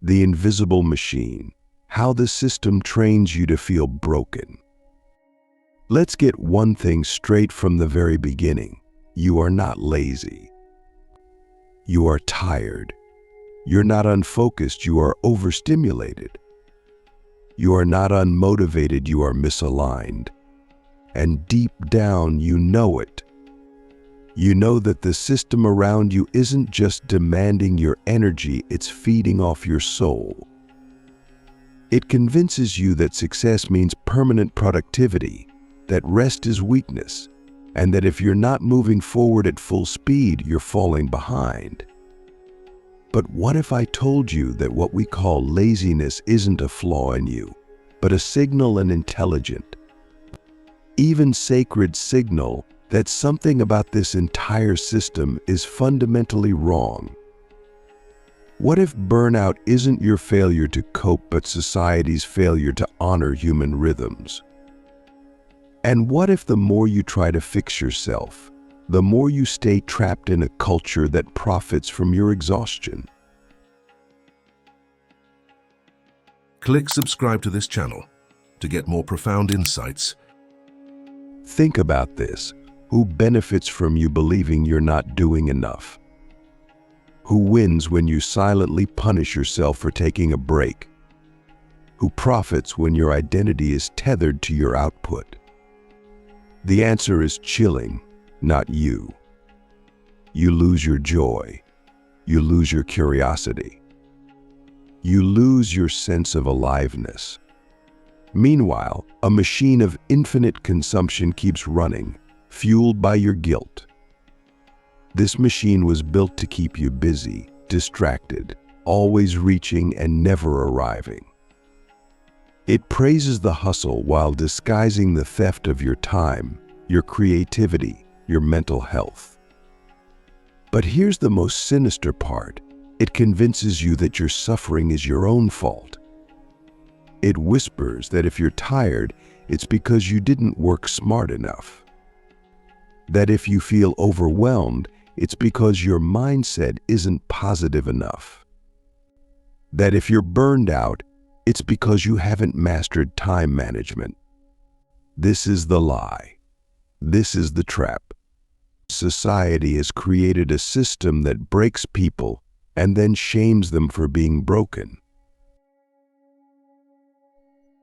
The invisible machine, how the system trains you to feel broken. Let's get one thing straight from the very beginning. You are not lazy. You are tired. You're not unfocused, you are overstimulated. You are not unmotivated, you are misaligned. And deep down, you know it. You know that the system around you isn't just demanding your energy, it's feeding off your soul. It convinces you that success means permanent productivity, that rest is weakness, and that if you're not moving forward at full speed, you're falling behind. But what if I told you that what we call laziness isn't a flaw in you, but a signal, an intelligent, even sacred signal that something about this entire system is fundamentally wrong? What if burnout isn't your failure to cope, but society's failure to honor human rhythms? And what if the more you try to fix yourself, the more you stay trapped in a culture that profits from your exhaustion? Click subscribe to this channel to get more profound insights. Think about this. Who benefits from you believing you're not doing enough? Who wins when you silently punish yourself for taking a break? Who profits when your identity is tethered to your output? The answer is chilling, not you. You lose your joy. You lose your curiosity. You lose your sense of aliveness. Meanwhile, a machine of infinite consumption keeps running, fueled by your guilt. This machine was built to keep you busy, distracted, always reaching and never arriving. It praises the hustle while disguising the theft of your time, your creativity, your mental health. But here's the most sinister part. It convinces you that your suffering is your own fault. It whispers that if you're tired, it's because you didn't work smart enough. That if you feel overwhelmed, it's because your mindset isn't positive enough. That if you're burned out, it's because you haven't mastered time management. This is the lie. This is the trap. Society has created a system that breaks people and then shames them for being broken.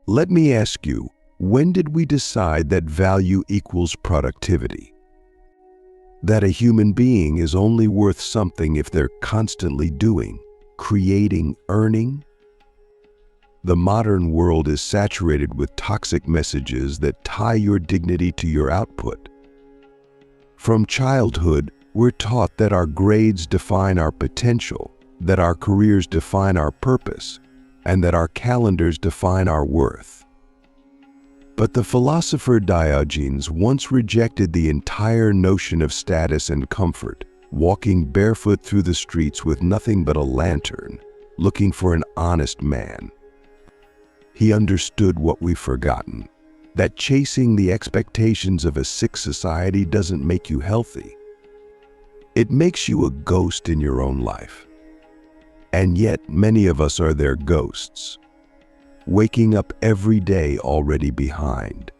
Let me ask you, when did we decide that value equals productivity? That a human being is only worth something if they're constantly doing, creating, earning? The modern world is saturated with toxic messages that tie your dignity to your output. From childhood, we're taught that our grades define our potential, that our careers define our purpose, and that our calendars define our worth. But the philosopher Diogenes once rejected the entire notion of status and comfort, walking barefoot through the streets with nothing but a lantern, looking for an honest man. He understood what we've forgotten, that chasing the expectations of a sick society doesn't make you healthy. It makes you a ghost in your own life. And yet, many of us are their ghosts, waking up every day already behind,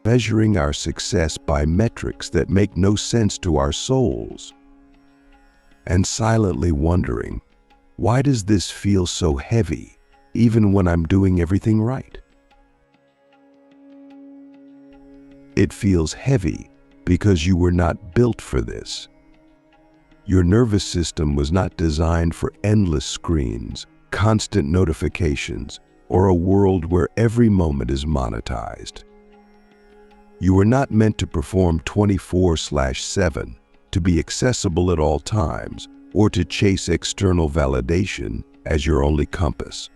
measuring our success by metrics that make no sense to our souls, and silently wondering, why does this feel so heavy, even when I'm doing everything right? It feels heavy because you were not built for this. Your nervous system was not designed for endless screens, constant notifications, or a world where every moment is monetized. You were not meant to perform 24/7, to be accessible at all times, or to chase external validation as your only compass.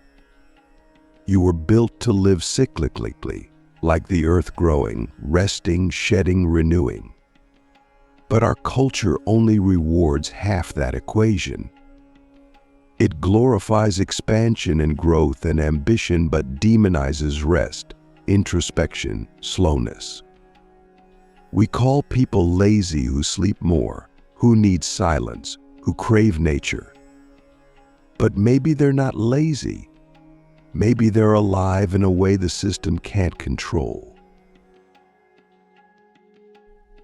You were built to live cyclically, like the earth growing, resting, shedding, renewing. But our culture only rewards half that equation. It glorifies expansion and growth and ambition, but demonizes rest, introspection, slowness. We call people lazy who sleep more, who need silence, who crave nature. But maybe they're not lazy. Maybe they're alive in a way the system can't control.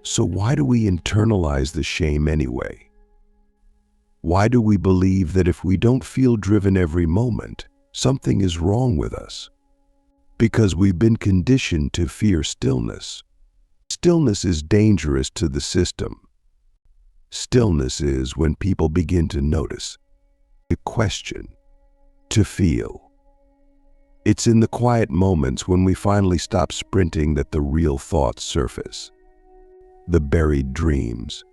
So why do we internalize the shame anyway? Why do we believe that if we don't feel driven every moment, something is wrong with us? Because we've been conditioned to fear stillness. Stillness is dangerous to the system. Stillness is when people begin to notice, to question, to feel. It's in the quiet moments when we finally stop sprinting that the real thoughts surface. The buried dreams,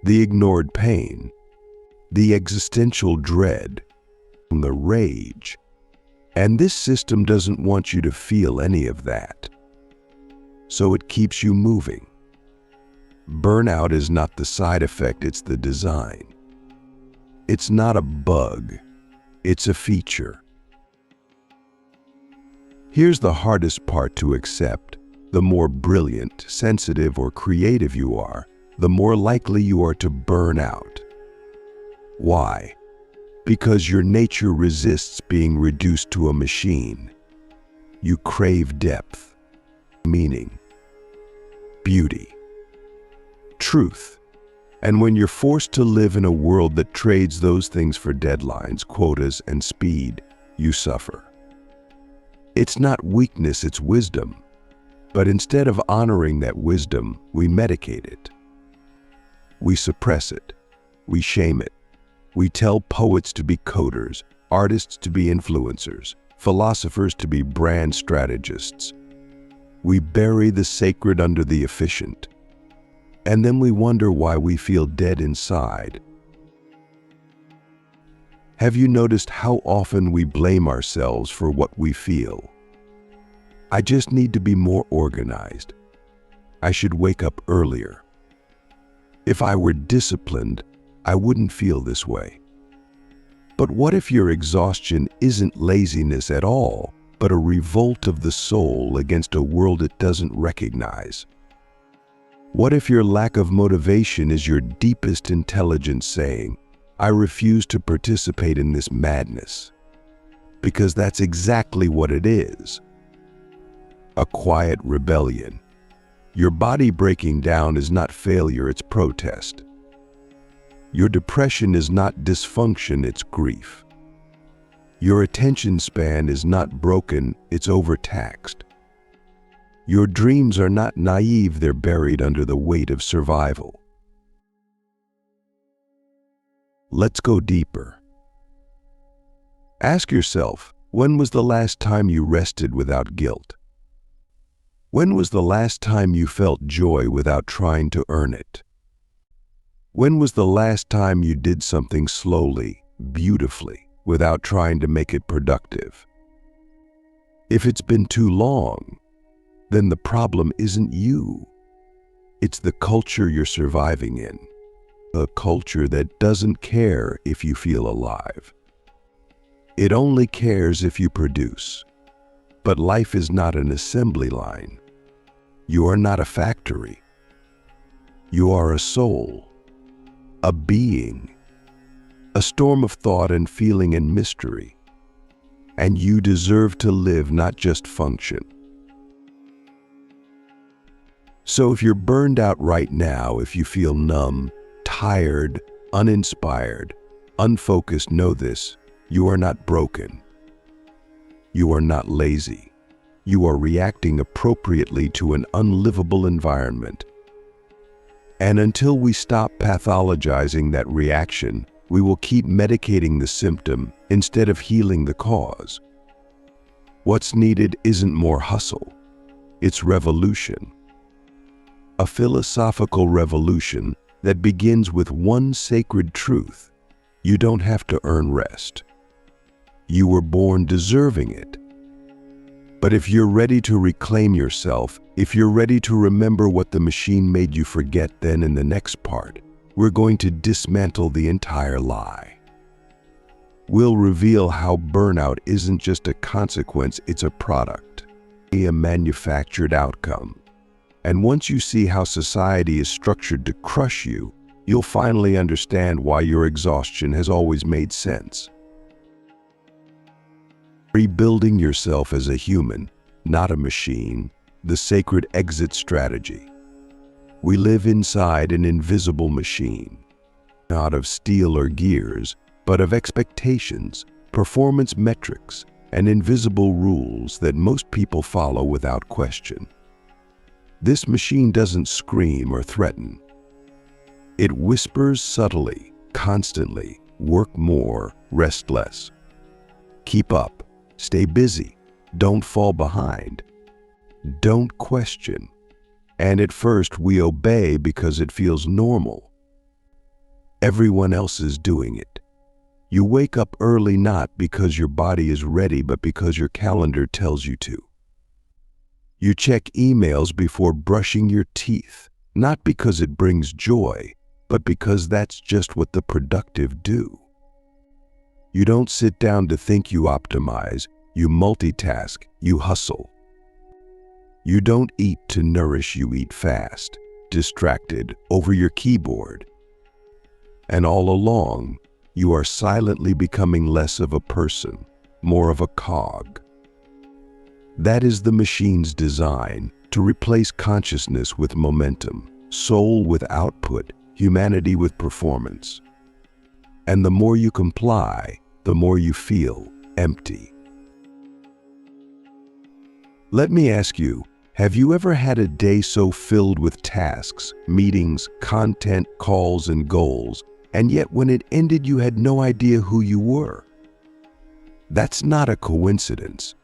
the ignored pain, the existential dread, the rage. And this system doesn't want you to feel any of that. So it keeps you moving. Burnout is not the side effect, it's the design. It's not a bug, it's a feature. Here's the hardest part to accept. The more brilliant, sensitive, or creative you are, the more likely you are to burn out. Why? Because your nature resists being reduced to a machine. You crave depth, meaning, beauty, truth. And when you're forced to live in a world that trades those things for deadlines, quotas, and speed, you suffer. It's not weakness, it's wisdom. But instead of honoring that wisdom, we medicate it. We suppress it. We shame it. We tell poets to be coders, artists to be influencers, philosophers to be brand strategists. We bury the sacred under the efficient. And then we wonder why we feel dead inside. Have you noticed how often we blame ourselves for what we feel? I just need to be more organized. I should wake up earlier. If I were disciplined, I wouldn't feel this way. But what if your exhaustion isn't laziness at all, but a revolt of the soul against a world it doesn't recognize? What if your lack of motivation is your deepest intelligence saying, I refuse to participate in this madness? Because that's exactly what it is. A quiet rebellion. Your body breaking down is not failure, it's protest. Your depression is not dysfunction, it's grief. Your attention span is not broken, it's overtaxed. Your dreams are not naive, they're buried under the weight of survival. Let's go deeper. Ask yourself, when was the last time you rested without guilt? When was the last time you felt joy without trying to earn it? When was the last time you did something slowly, beautifully, without trying to make it productive? If it's been too long, then the problem isn't you. It's the culture you're surviving in. A culture that doesn't care if you feel alive. It only cares if you produce. But life is not an assembly line. You are not a factory. You are a soul, a being, a storm of thought and feeling and mystery. And you deserve to live, not just function. So if you're burned out right now, if you feel numb, tired, uninspired, unfocused, know this: you are not broken. You are not lazy. You are reacting appropriately to an unlivable environment. And until we stop pathologizing that reaction, we will keep medicating the symptom instead of healing the cause. What's needed isn't more hustle, it's revolution. A philosophical revolution that begins with one sacred truth: you don't have to earn rest. You were born deserving it. But if you're ready to reclaim yourself, if you're ready to remember what the machine made you forget, then in the next part, we're going to dismantle the entire lie. We'll reveal how burnout isn't just a consequence, it's a product, a manufactured outcome. And once you see how society is structured to crush you, you'll finally understand why your exhaustion has always made sense. Rebuilding yourself as a human, not a machine, the sacred exit strategy. We live inside an invisible machine, not of steel or gears, but of expectations, performance metrics, and invisible rules that most people follow without question. This machine doesn't scream or threaten. It whispers subtly, constantly, work more, rest less. Keep up, stay busy, don't fall behind. Don't question. And at first we obey because it feels normal. Everyone else is doing it. You wake up early not because your body is ready, but because your calendar tells you to. You check emails before brushing your teeth, not because it brings joy, but because that's just what the productive do. You don't sit down to think, you optimize, you multitask, you hustle. You don't eat to nourish, you eat fast, distracted, over your keyboard. And all along, you are silently becoming less of a person, more of a cog. That is the machine's design, to replace consciousness with momentum, soul with output, humanity with performance. And the more you comply, the more you feel empty. Let me ask you, have you ever had a day so filled with tasks, meetings, content, calls, and goals, and yet when it ended you had no idea who you were? That's not a coincidence.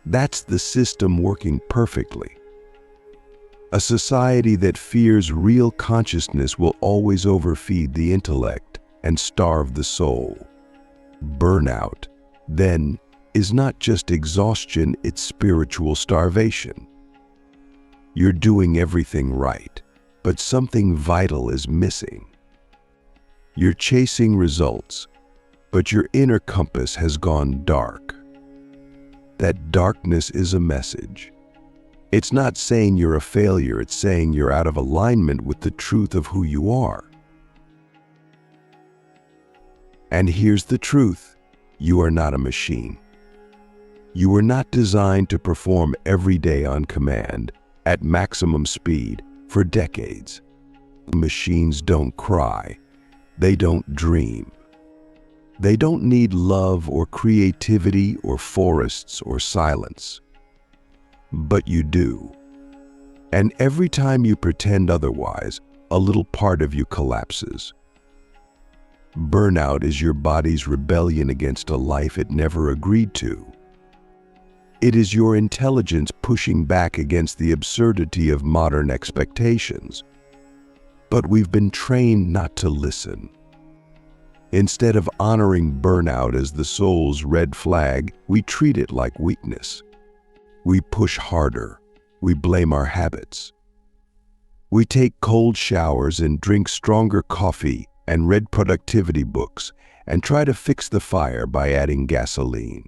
That's the system working perfectly. A society that fears real consciousness will always overfeed the intellect and starve the soul. Burnout, then, is not just exhaustion, it's spiritual starvation. You're doing everything right, but something vital is missing. You're chasing results, but your inner compass has gone dark. That darkness is a message. It's not saying you're a failure, it's saying you're out of alignment with the truth of who you are. And here's the truth, you are not a machine. You were not designed to perform every day on command, at maximum speed, for decades. Machines don't cry. They don't dream. They don't need love or creativity or forests or silence. But you do. And every time you pretend otherwise, a little part of you collapses. Burnout is your body's rebellion against a life it never agreed to. It is your intelligence pushing back against the absurdity of modern expectations. But we've been trained not to listen. Instead of honoring burnout as the soul's red flag, we treat it like weakness. We push harder. We blame our habits. We take cold showers and drink stronger coffee and read productivity books and try to fix the fire by adding gasoline.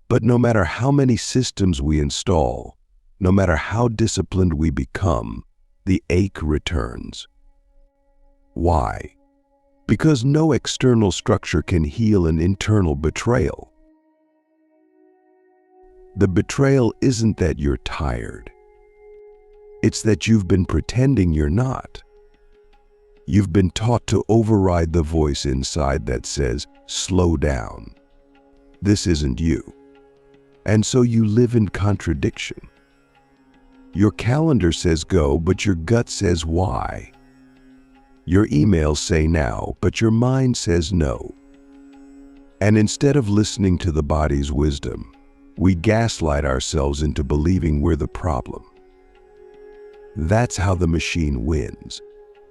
But no matter how many systems we install, no matter how disciplined we become, the ache returns. Why? Because no external structure can heal an internal betrayal. The betrayal isn't that you're tired. It's that you've been pretending you're not. You've been taught to override the voice inside that says, slow down. This isn't you. And so you live in contradiction. Your calendar says go, but your gut says why. Your emails say now, but your mind says no. And instead of listening to the body's wisdom, we gaslight ourselves into believing we're the problem. That's how the machine wins.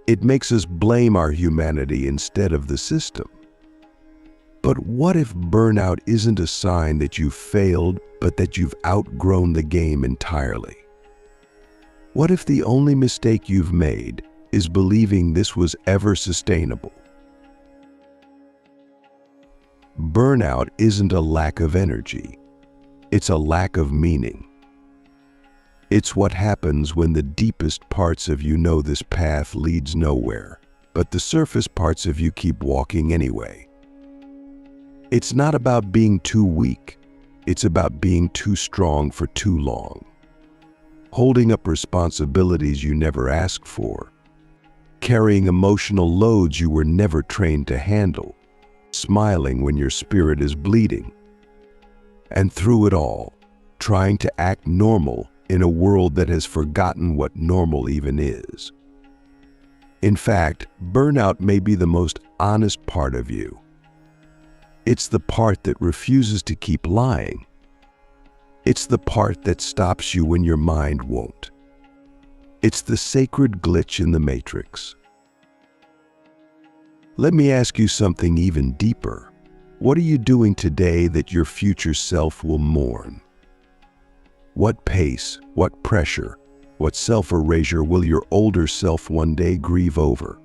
It makes us blame our humanity instead of the system. But what if burnout isn't a sign that you've failed, but that you've outgrown the game entirely? What if the only mistake you've made is believing this was ever sustainable? Burnout isn't a lack of energy. It's a lack of meaning. It's what happens when the deepest parts of you know this path leads nowhere, but the surface parts of you keep walking anyway. It's not about being too weak. It's about being too strong for too long. Holding up responsibilities you never asked for. Carrying emotional loads you were never trained to handle. Smiling when your spirit is bleeding. And through it all, trying to act normal in a world that has forgotten what normal even is. In fact, burnout may be the most honest part of you. It's the part that refuses to keep lying. It's the part that stops you when your mind won't. It's the sacred glitch in the matrix. Let me ask you something even deeper. What are you doing today that your future self will mourn? What pace, what pressure, what self-erasure will your older self one day grieve over?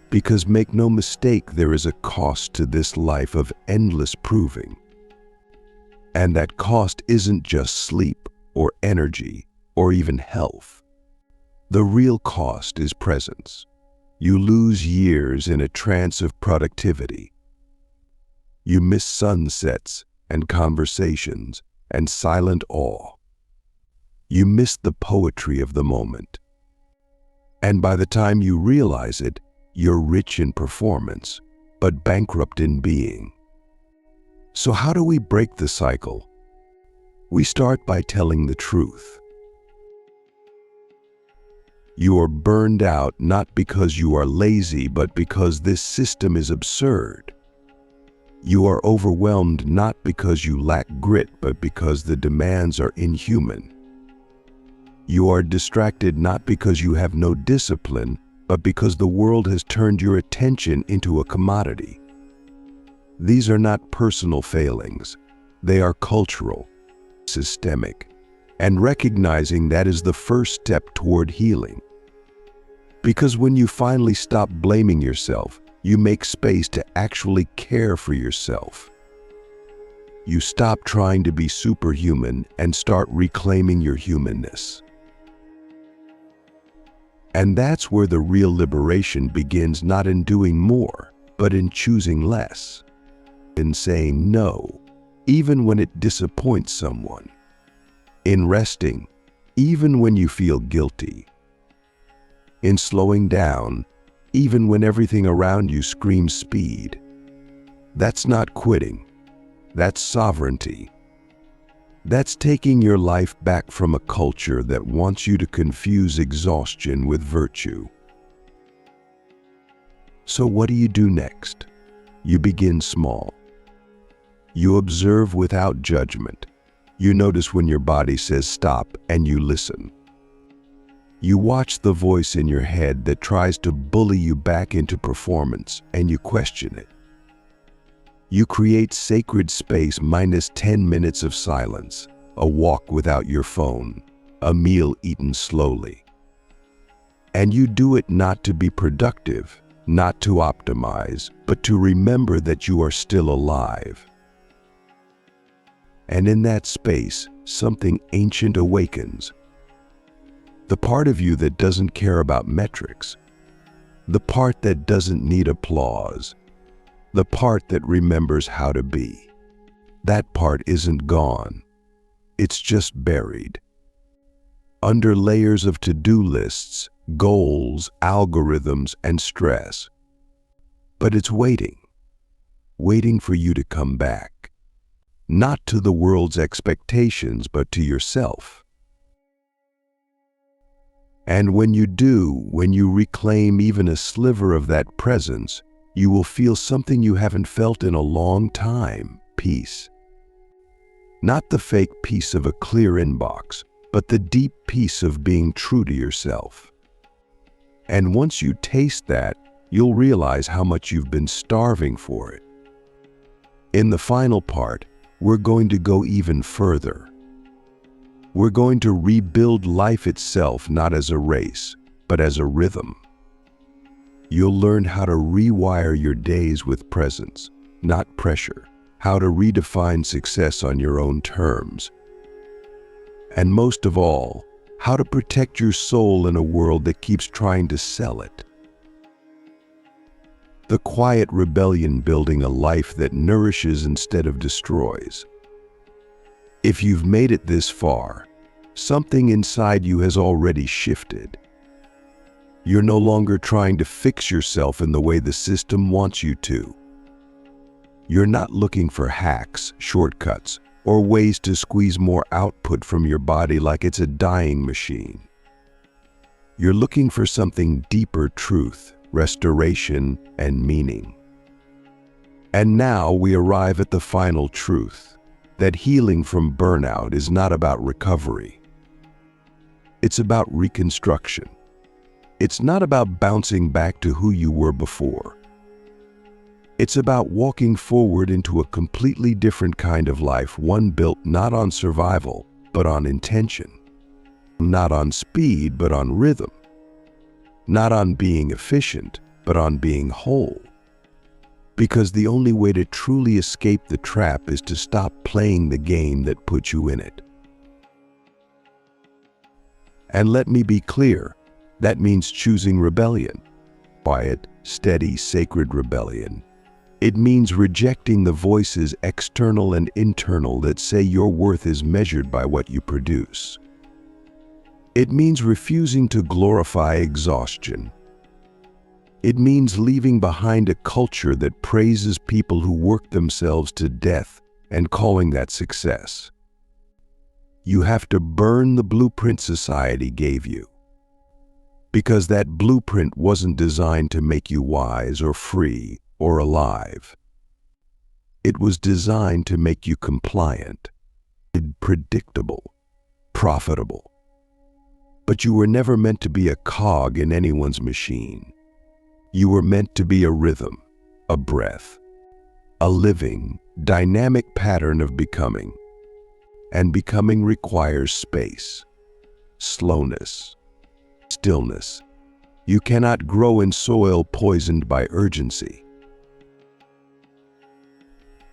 Because make no mistake, there is a cost to this life of endless proving. And that cost isn't just sleep or energy or even health. The real cost is presence. You lose years in a trance of productivity. You miss sunsets and conversations and silent awe. You miss the poetry of the moment. And by the time you realize it, you're rich in performance, but bankrupt in being. So how do we break the cycle? We start by telling the truth. You are burned out not because you are lazy, but because this system is absurd. You are overwhelmed not because you lack grit, but because the demands are inhuman. You are distracted not because you have no discipline, but because the world has turned your attention into a commodity. These are not personal failings. They are cultural, systemic, and recognizing that is the first step toward healing. Because when you finally stop blaming yourself, you make space to actually care for yourself. You stop trying to be superhuman and start reclaiming your humanness. And that's where the real liberation begins, not in doing more, but in choosing less. In saying no, even when it disappoints someone. In resting, even when you feel guilty. In slowing down, even when everything around you screams speed. That's not quitting. That's sovereignty. That's taking your life back from a culture that wants you to confuse exhaustion with virtue. So what do you do next? You begin small. You observe without judgment. You notice when your body says stop and you listen. You watch the voice in your head that tries to bully you back into performance and you question it. You create sacred space minus 10 minutes of silence, a walk without your phone, a meal eaten slowly. And you do it not to be productive, not to optimize, but to remember that you are still alive. And in that space, something ancient awakens. The part of you that doesn't care about metrics. The part that doesn't need applause. The part that remembers how to be. That part isn't gone. It's just buried. Under layers of to-do lists, goals, algorithms, and stress. But it's waiting. Waiting for you to come back. Not to the world's expectations, but to yourself. And when you do, when you reclaim even a sliver of that presence, you will feel something you haven't felt in a long time, peace. Not the fake peace of a clear inbox, but the deep peace of being true to yourself. And once you taste that, you'll realize how much you've been starving for it. In the final part, we're going to go even further. We're going to rebuild life itself not as a race, but as a rhythm. You'll learn how to rewire your days with presence, not pressure, how to redefine success on your own terms, and most of all, how to protect your soul in a world that keeps trying to sell it. the quiet rebellion building a life that nourishes instead of destroys. If you've made it this far, something inside you has already shifted. You're no longer trying to fix yourself in the way the system wants you to. You're not looking for hacks, shortcuts, or ways to squeeze more output from your body like it's a dying machine. You're looking for something deeper: truth, restoration, and meaning. And now we arrive at the final truth, that healing from burnout is not about recovery. It's about reconstruction. It's not about bouncing back to who you were before. It's about walking forward into a completely different kind of life, one built not on survival, but on intention. Not on speed, but on rhythm. Not on being efficient, but on being whole. Because the only way to truly escape the trap is to stop playing the game that put you in it. And let me be clear, that means choosing rebellion. Quiet, steady, sacred rebellion. It means rejecting the voices, external and internal, that say your worth is measured by what you produce. It means refusing to glorify exhaustion. It means leaving behind a culture that praises people who work themselves to death and calling that success. You have to burn the blueprint society gave you. Because that blueprint wasn't designed to make you wise or free or alive. It was designed to make you compliant, predictable, profitable. But you were never meant to be a cog in anyone's machine. You were meant to be a rhythm, a breath, a living, dynamic pattern of becoming. And becoming requires space, slowness, stillness. You cannot grow in soil poisoned by urgency.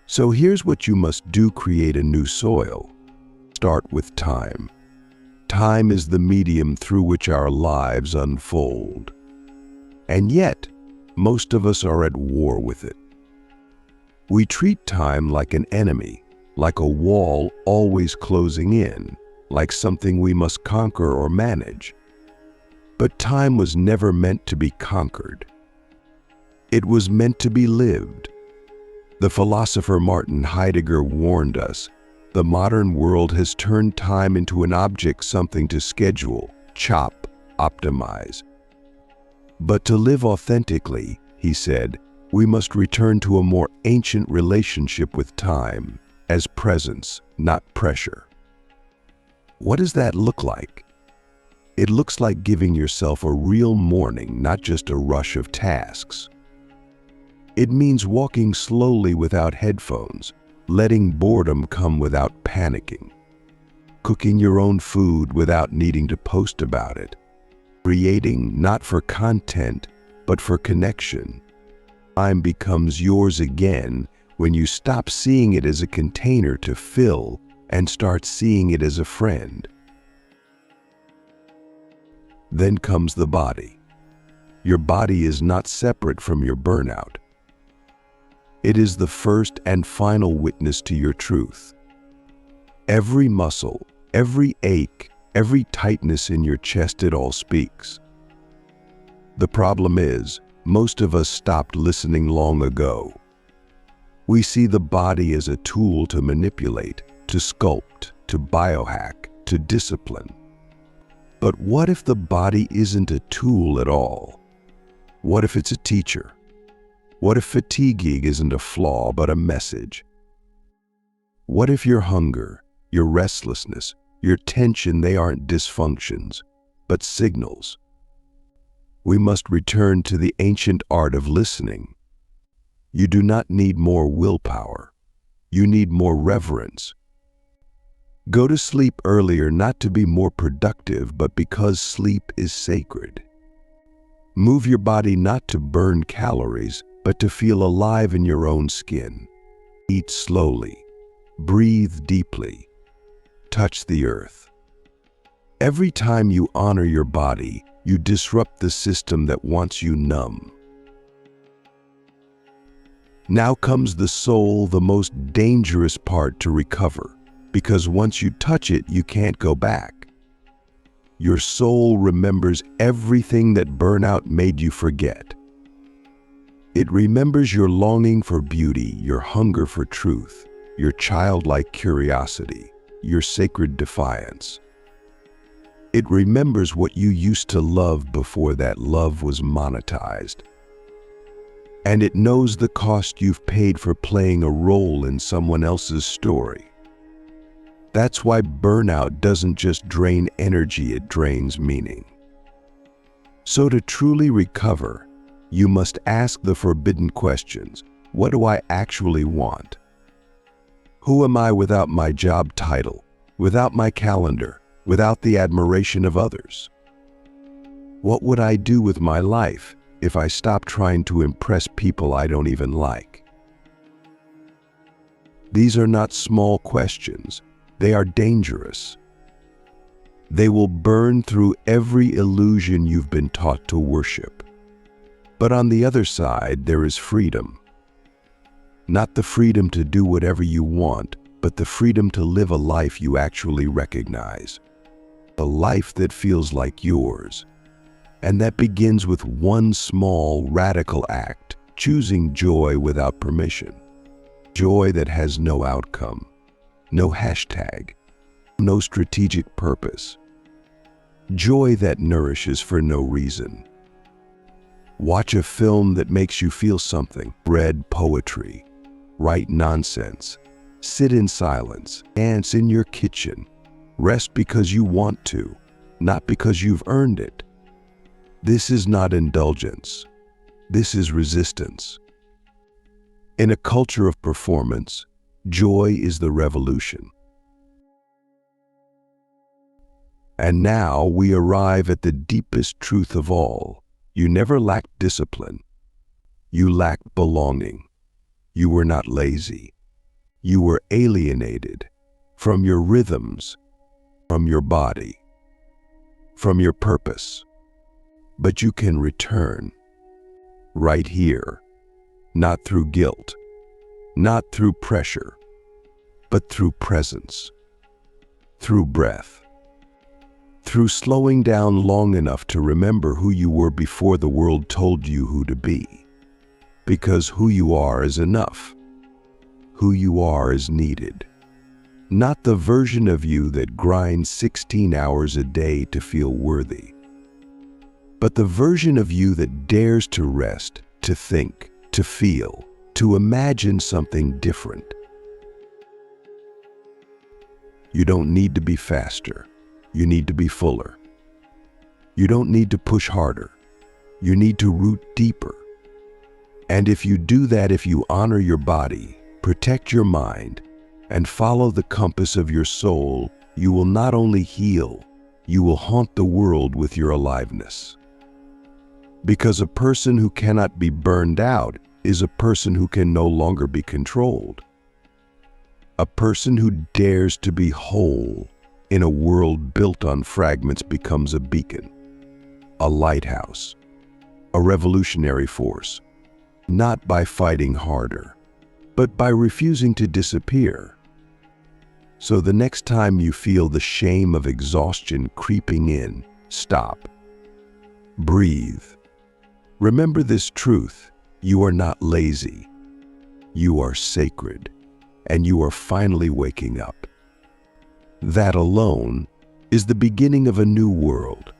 So here's what you must do: create a new soil. Start with time. Time is the medium through which our lives unfold. And yet, most of us are at war with it. We treat time like an enemy, like a wall always closing in, like something we must conquer or manage. But time was never meant to be conquered. It was meant to be lived. The philosopher Martin Heidegger warned us, the modern world has turned time into an object, something to schedule, chop, optimize. But to live authentically, he said, we must return to a more ancient relationship with time, as presence, not pressure. What does that look like? It looks like giving yourself a real morning, not just a rush of tasks. It means walking slowly without headphones, letting boredom come without panicking, cooking your own food without needing to post about it, creating not for content, but for connection. Time becomes yours again when you stop seeing it as a container to fill and start seeing it as a friend. Then comes the body. Your body is not separate from your burnout. It is the first and final witness to your truth. Every muscle, every ache, every tightness in your chest, it all speaks. The problem is, most of us stopped listening long ago. We see the body as a tool to manipulate, to sculpt, to biohack, to discipline. But what if the body isn't a tool at all? What if it's a teacher? What if fatigue isn't a flaw but a message? What if your hunger, your restlessness, your tension, they aren't dysfunctions, but signals? We must return to the ancient art of listening. You do not need more willpower. You need more reverence. Go to sleep earlier, not to be more productive, but because sleep is sacred. Move your body not to burn calories, but to feel alive in your own skin. Eat slowly. Breathe deeply. Touch the earth. Every time you honor your body, you disrupt the system that wants you numb. Now comes the soul, the most dangerous part to recover, because once you touch it, you can't go back. Your soul remembers everything that burnout made you forget. It remembers your longing for beauty, your hunger for truth, your childlike curiosity, your sacred defiance. It remembers what you used to love before that love was monetized. And it knows the cost you've paid for playing a role in someone else's story. That's why burnout doesn't just drain energy, it drains meaning. So to truly recover, you must ask the forbidden questions. What do I actually want? Who am I without my job title, without my calendar, without the admiration of others? What would I do with my life if I stopped trying to impress people I don't even like? These are not small questions. They are dangerous. They will burn through every illusion you've been taught to worship. But on the other side, there is freedom. Not the freedom to do whatever you want, but the freedom to live a life you actually recognize. A life that feels like yours. And that begins with one small, radical act, choosing joy without permission. Joy that has no outcome, no hashtag, no strategic purpose. Joy that nourishes for no reason. Watch a film that makes you feel something. Read poetry. Write nonsense. Sit in silence. Dance in your kitchen. Rest because you want to, not because you've earned it. This is not indulgence. This is resistance. In a culture of performance, joy is the revolution. And now we arrive at the deepest truth of all. You never lacked discipline. You lacked belonging. You were not lazy. You were alienated from your rhythms, from your body, from your purpose. But you can return right here, not through guilt, not through pressure, but through presence, through breath, through slowing down long enough to remember who you were before the world told you who to be. Because who you are is enough. Who you are is needed. Not the version of you that grinds 16 hours a day to feel worthy, but the version of you that dares to rest, to think, to feel, to imagine something different. You don't need to be faster. You need to be fuller. You don't need to push harder. You need to root deeper. And if you do that, if you honor your body, protect your mind, and follow the compass of your soul, you will not only heal, you will haunt the world with your aliveness. Because a person who cannot be burned out is a person who can no longer be controlled. A person who dares to be whole in a world built on fragments becomes a beacon, a lighthouse, a revolutionary force, not by fighting harder, but by refusing to disappear. So the next time you feel the shame of exhaustion creeping in, stop. Breathe. Remember this truth: you are not lazy. You are sacred, and you are finally waking up. That alone is the beginning of a new world,